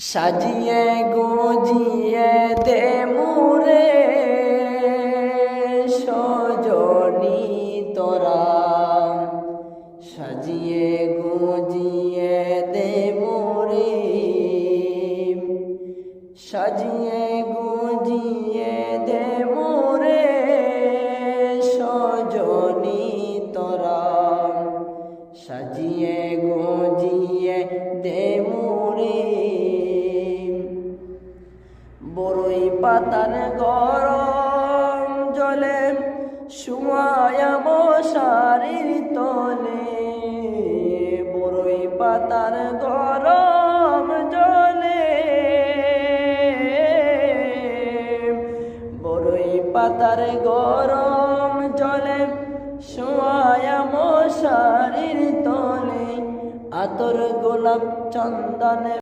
সাজিয়ে গুজিয়ে দে মোরে সজনী তোরা, সাজিয়ে গুজিয়ে দে মোরে, সাজিয়ে গুজিয়ে দে মোরে সজনী তোরা, সাজিয়ে গুজিয়ে দে মোরে। বড়ই পাতার গরম জলে শুয়ায়া মশারির তলে, বড়ই পাতার গরম জলে, বড়ই পাতার গরম জলে শুয়ায়া মশারির তলে, আতর গোলাপ চন্দনে